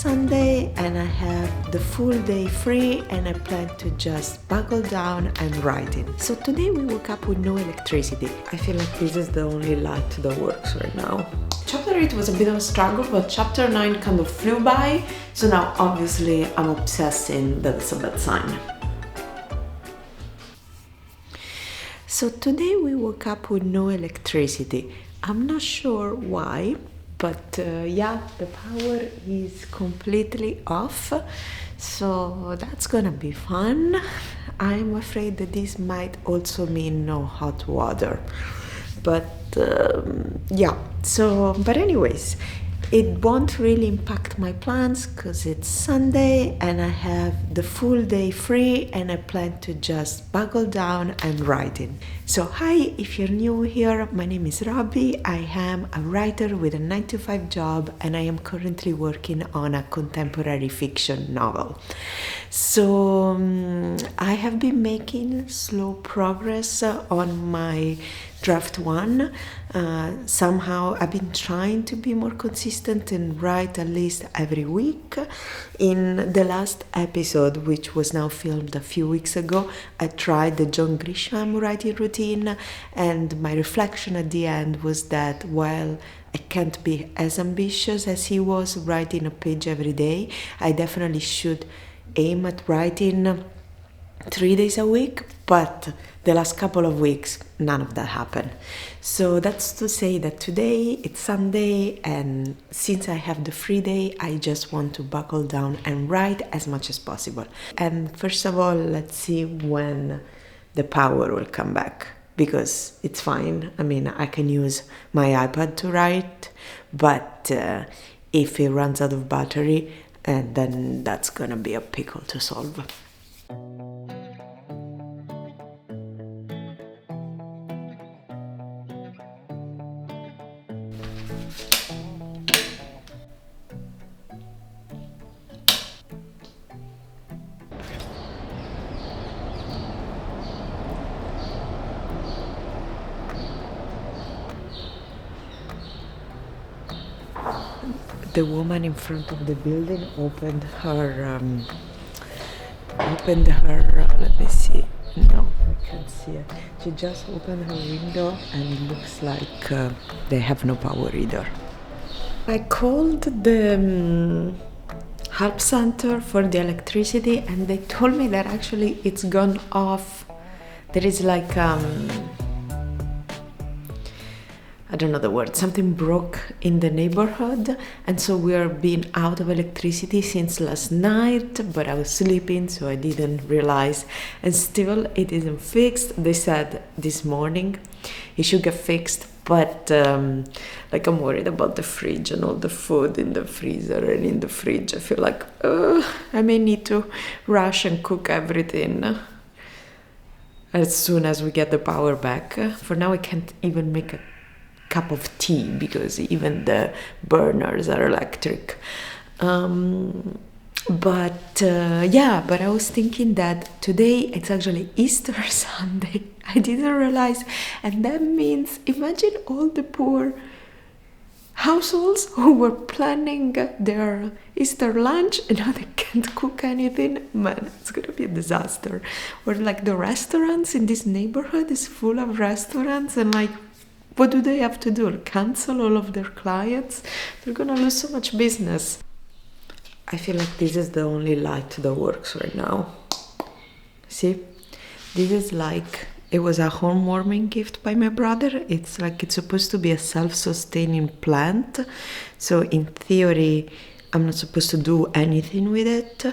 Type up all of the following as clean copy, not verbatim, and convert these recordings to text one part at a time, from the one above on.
Sunday and I have the full day free and I plan to just buckle down and writing. So today we woke up with no electricity. I feel like this is the only light that works right now. Chapter 8 was a bit of a struggle, but chapter 9 kind of flew by. So now obviously I'm obsessing that it's a bad sign. So today we woke up with no electricity. I'm not sure why, but yeah, the power is completely off. So that's gonna be fun. I'm afraid that this might also mean no hot water. But yeah, but anyways, it won't really impact my plans because it's Sunday and I have the full day free and I plan to just buckle down and writing. So hi, if you're new here, my name is Robbie. I am a writer with a 9-to-5 job and I am currently working on a contemporary fiction novel. So I have been making slow progress on my draft 1. Somehow I've been trying to be more consistent and write at least every week. In the last episode, which was now filmed a few weeks ago, I tried the John Grisham writing routine, and my reflection at the end was that while I can't be as ambitious as he was writing a page every day, I definitely should aim at writing 3 days a week, but the last couple of weeks none of that happened. So that's to say that today it's Sunday, and since I have the free day, I just want to buckle down and write as much as possible. And first of all, let's see when the power will come back, because it's fine. I mean, I can use my iPad to write, but if it runs out of battery, then that's gonna be a pickle to solve. The woman in front of the building opened her, let me see, no, I can't see it. She just opened her window and it looks like they have no power either. I called the help center for the electricity and they told me that actually it's gone off. There is like, I don't know the word, something broke in the neighborhood, and so we are being out of electricity since last night, but I was sleeping so I didn't realize, and still it isn't fixed. They said this morning it should get fixed, but like I'm worried about the fridge and all the food in the freezer and in the fridge. I feel like I may need to rush and cook everything as soon as we get the power back. For now I can't even make a cup of tea because even the burners are electric. But I was thinking that today it's actually Easter Sunday. I didn't realize, and that means imagine all the poor households who were planning their Easter lunch and now they can't cook anything. Man, it's gonna be a disaster. Or like the restaurants in this neighborhood is full of restaurants, and like, what do they have to do? Cancel all of their clients? They're gonna lose so much business. I feel like this is the only light that works right now. See? This is like, it was a home-warming gift by my brother. It's like, it's supposed to be a self-sustaining plant. So in theory, I'm not supposed to do anything with it.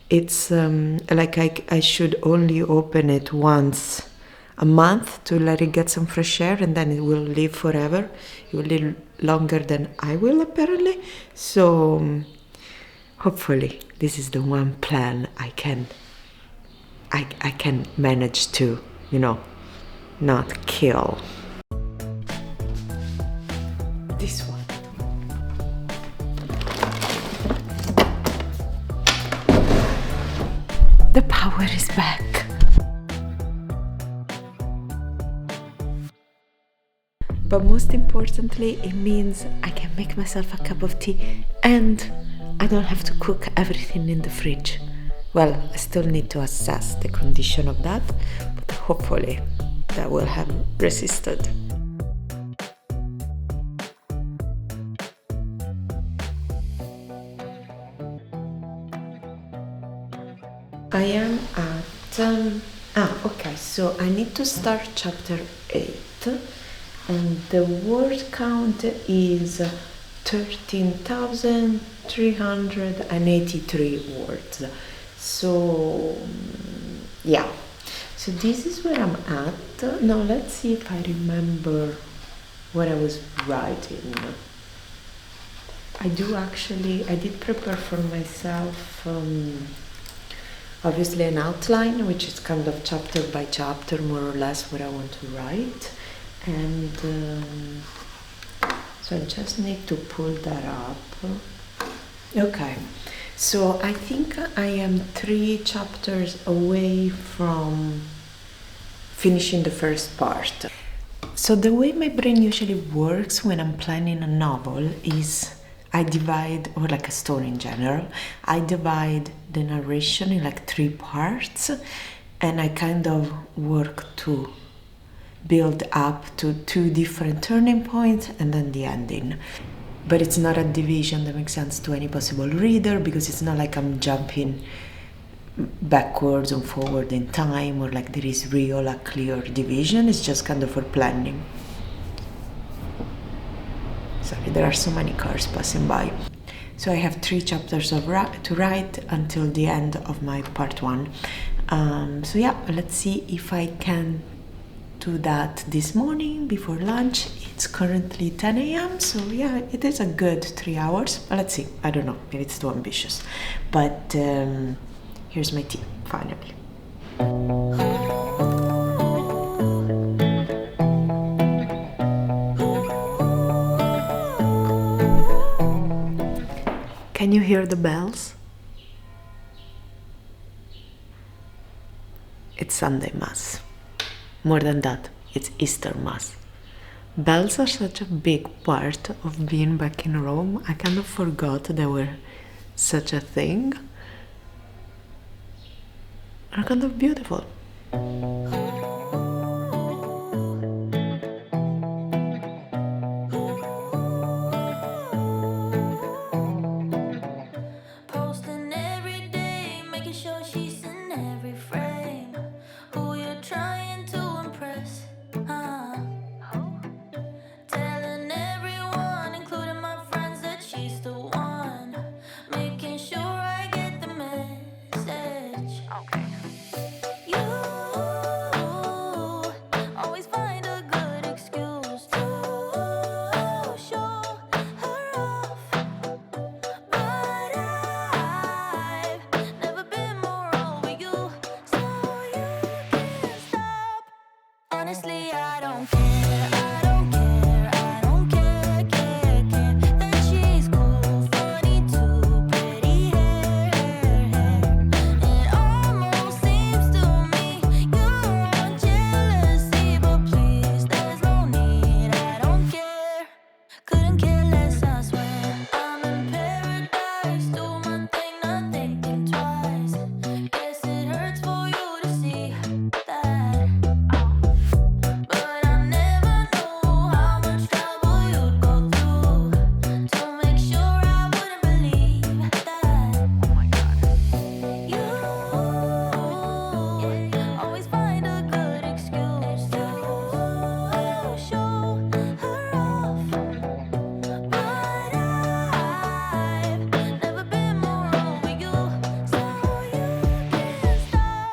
It's like I should only open it once a month to let it get some fresh air, and then it will live forever. It will live longer than I will, apparently. So hopefully this is the one plan I can manage to, not kill. This one. The power is back. But most importantly, it means I can make myself a cup of tea and I don't have to cook everything in the fridge. Well, I still need to assess the condition of that, but hopefully that will have resisted. I am at okay, so I need to start chapter 8, and the word count is 13,383 words. So yeah, so this is where I'm at. Now let's see if I remember what I was writing. I did prepare for myself obviously an outline, which is kind of chapter by chapter, more or less what I want to write. And so I just need to pull that up. Okay, so I think I am 3 chapters away from finishing the first part. So the way my brain usually works when I'm planning a novel is I divide, or like a story in general, I divide the narration in like 3 parts, and I kind of work to build up to 2 different turning points and then the ending. But it's not a division that makes sense to any possible reader, because it's not like I'm jumping backwards or forward in time, or like there is real a clear division. It's just kind of for planning. Sorry, there are so many cars passing by. So I have 3 chapters to write until the end of my part 1. So yeah, let's see if I can do that this morning before lunch. It's currently 10 a.m. So yeah, it is a good 3 hours. But let's see. I don't know. Maybe it's too ambitious. But here's my tea, finally. Can you hear the bells? It's Sunday Mass. More than that, it's Easter Mass. Bells are such a big part of being back in Rome. I kind of forgot they were such a thing. They're kind of beautiful. Honestly, I don't care, I don't care, I don't care, care that she's cool, funny too, pretty hair. It almost seems to me you're on jealousy, but please, there's no need, I don't care, couldn't care less, I swear. I'm in paradise, do my thing, not thinking twice. Guess it hurts for you to see that. But I never knew how much trouble you'd go through to make sure I wouldn't believe that. Oh my God. You always find a good excuse to show her off. But I've never been more over you, so you can't stop.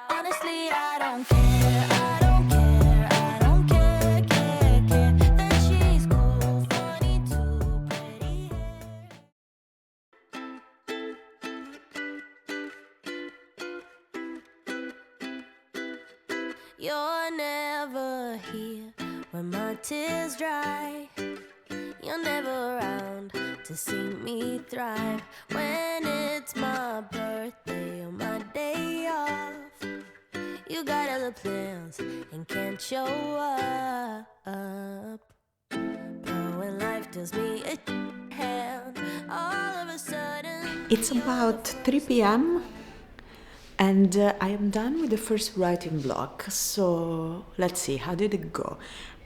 Honestly, I don't care, I don't care, I don't care, care that she's cool, funny too, pretty hair. You're never here when my tears dry. You're never around to see me thrive. When it's my birthday or my day off, you got other plans and can't show up. But when life deals me a hand, all of a sudden It's about 3 p.m. and I am done with the first writing block. So let's see, how did it go?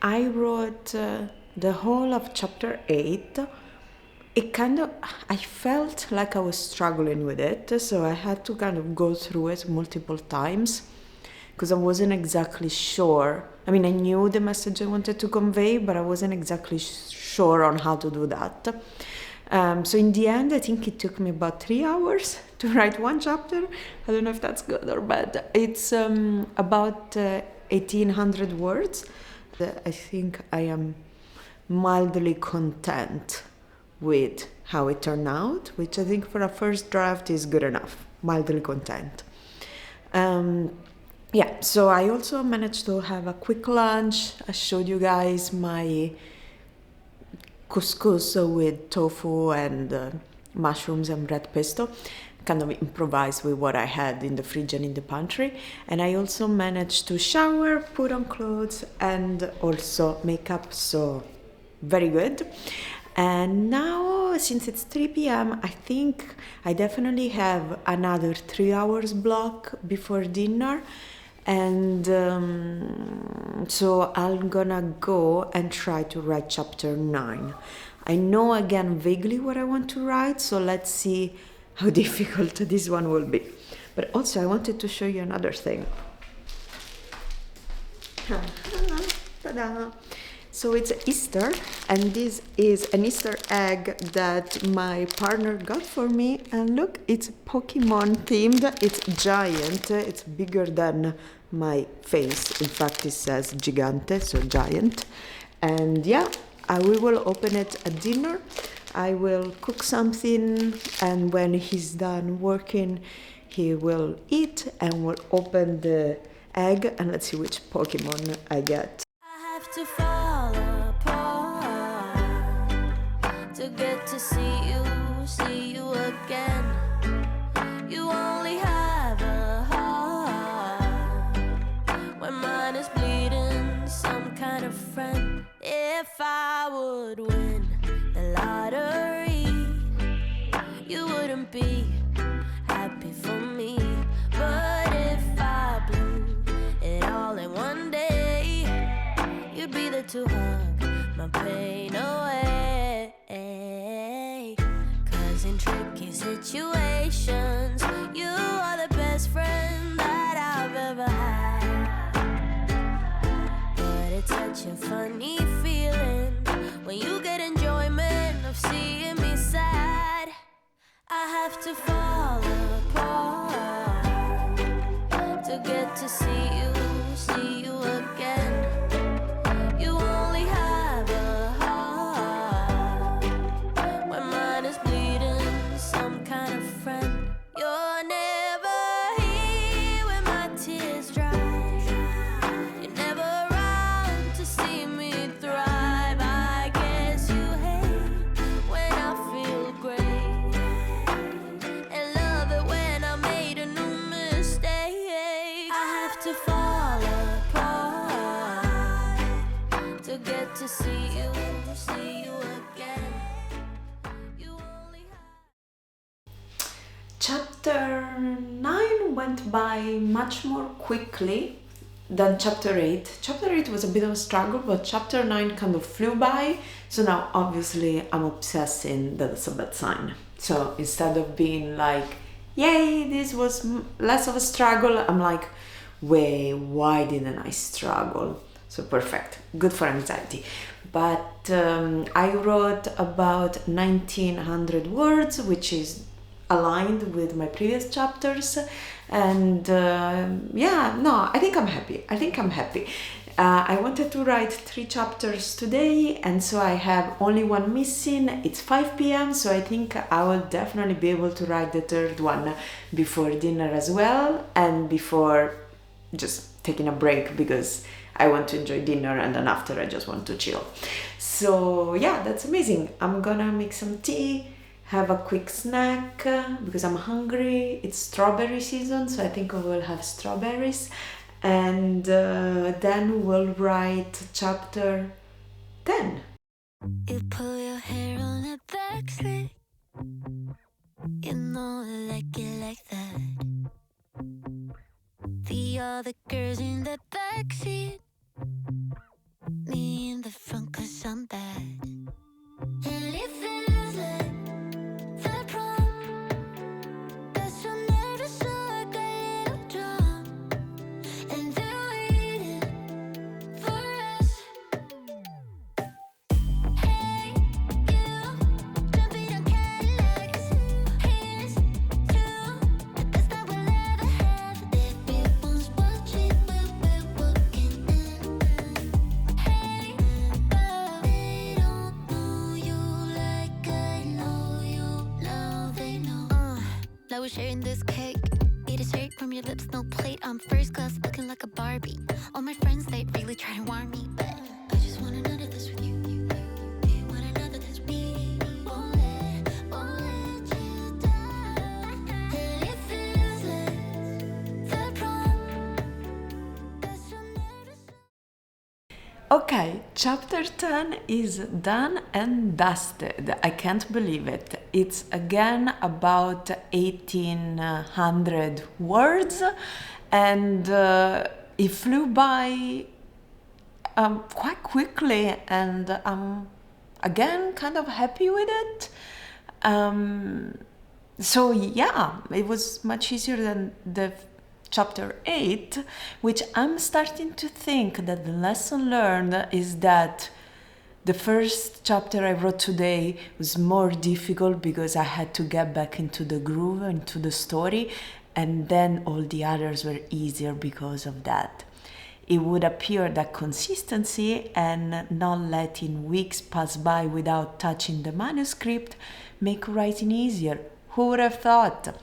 I wrote the whole of chapter 8. I felt like I was struggling with it, so I had to kind of go through it multiple times because I wasn't exactly sure. I mean, I knew the message I wanted to convey, but I wasn't exactly sure on how to do that. So in the end, I think it took me about 3 hours to write one chapter. I don't know if that's good or bad. It's about 1800 words. I think I am mildly content with how it turned out, which I think for a first draft is good enough. Mildly content. Yeah, so I also managed to have a quick lunch. I showed you guys my couscous with tofu and mushrooms and red pesto, kind of improvised with what I had in the fridge and in the pantry. And I also managed to shower, put on clothes, and also makeup, so very good. And now, since it's 3 p.m., I think I definitely have another 3 hours block before dinner. And so I'm gonna go and try to write chapter 9. I know again vaguely what I want to write, so let's see how difficult this one will be. But also I wanted to show you another thing. Ta-da! So it's Easter, and this is an Easter egg that my partner got for me. And look, it's Pokemon themed. It's giant. It's bigger than my face. In fact, it says gigante, so giant. And yeah, we will open it at dinner. I will cook something, and when he's done working, he will eat and we'll open the egg, and let's see which Pokemon I get. I have to fall apart to get to see you again. You only have a heart when mine is bleeding, some kind of friend. If I would win the lottery, you wouldn't be happy for me. But if I blew it all in one day, you'd be there to hug my pain away. 'Cause in tricky situations, you are the best friend that I've ever had. But it's such a funny feeling when you get enjoyment of seeing me sad. I have to fall apart to get to see you again. You only have a heart when mine is bleeding, some kind of friend. You're never here when my tears dry. You're never around to see me thrive. I guess you hate when I feel great, and love it when I made a new mistake. I have to fall apart to get to see you again. You only have. Chapter 9 went by much more quickly than chapter 8. Chapter 8 was a bit of a struggle, but chapter 9 kind of flew by. So now obviously I'm obsessing that it's a bad sign. So instead of being like, yay, this was less of a struggle, I'm like, wait, why didn't I struggle? So perfect, good for anxiety. But I wrote about 1900 words, which is aligned with my previous chapters. And yeah, no, I think I'm happy. I wanted to write 3 chapters today, and so I have only one missing. It's 5 p.m, so I think I will definitely be able to write the 3rd one before dinner as well, and before just taking a break, because I want to enjoy dinner, and then after I just want to chill. So yeah, that's amazing. I'm gonna make some tea, have a quick snack because I'm hungry. It's strawberry season, so I think I will have strawberries, and then we'll write chapter 10. You pull your hair on a back slick. You know more like it like that. The other girls in the backseat, me in the front 'cause I'm bad. And it feels like the prom. That's when never saw like a little drum. And they're waiting for us. Hey, you, jumping on Cadillacs. Here's to the best that we'll ever have. Everyone's watching when we're walking in. Hey, but they don't know you like I know you. Now they know. Now we're sharing this cake. Eat a straight from your lips, no plate. I'm first class, looking like a Barbie. All my friends, they really try to warn me, but I just want another this with you. You want another this with me. Won't let you down. And it feels like the prom. That's your nervous. Okay, chapter 10 is done and dusted. I can't believe it. It's again about 1800 words, and it flew by quite quickly, and I'm again kind of happy with it. So yeah, it was much easier than the chapter 8, which I'm starting to think that the lesson learned is that the first chapter I wrote today was more difficult because I had to get back into the groove, into the story, and then all the others were easier because of that. It would appear that consistency and not letting weeks pass by without touching the manuscript make writing easier. Who would have thought?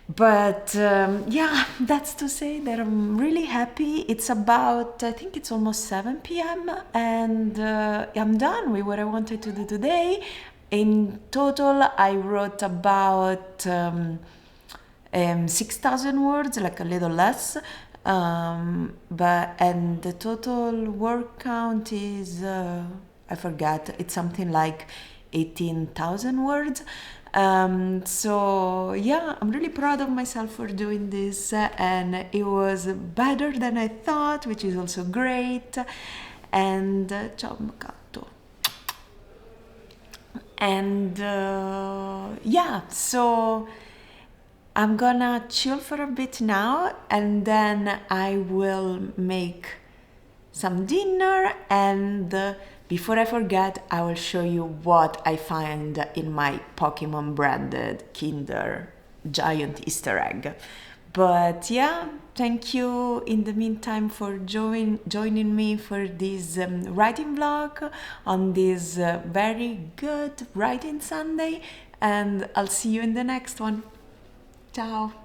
But yeah, that's to say that I'm really happy. It's about, I think it's almost 7 p.m. and I'm done with what I wanted to do today. In total, I wrote about 6,000 words, like a little less. And the total word count is, I forgot, it's something like 18,000 words. So yeah, I'm really proud of myself for doing this, and it was better than I thought, which is also great. And ciao Macato. And yeah, so I'm gonna chill for a bit now, and then I will make some dinner, and before I forget, I will show you what I find in my Pokemon branded Kinder giant Easter egg. But yeah, thank you in the meantime for joining me for this writing vlog on this very good writing Sunday, and I'll see you in the next one. Ciao!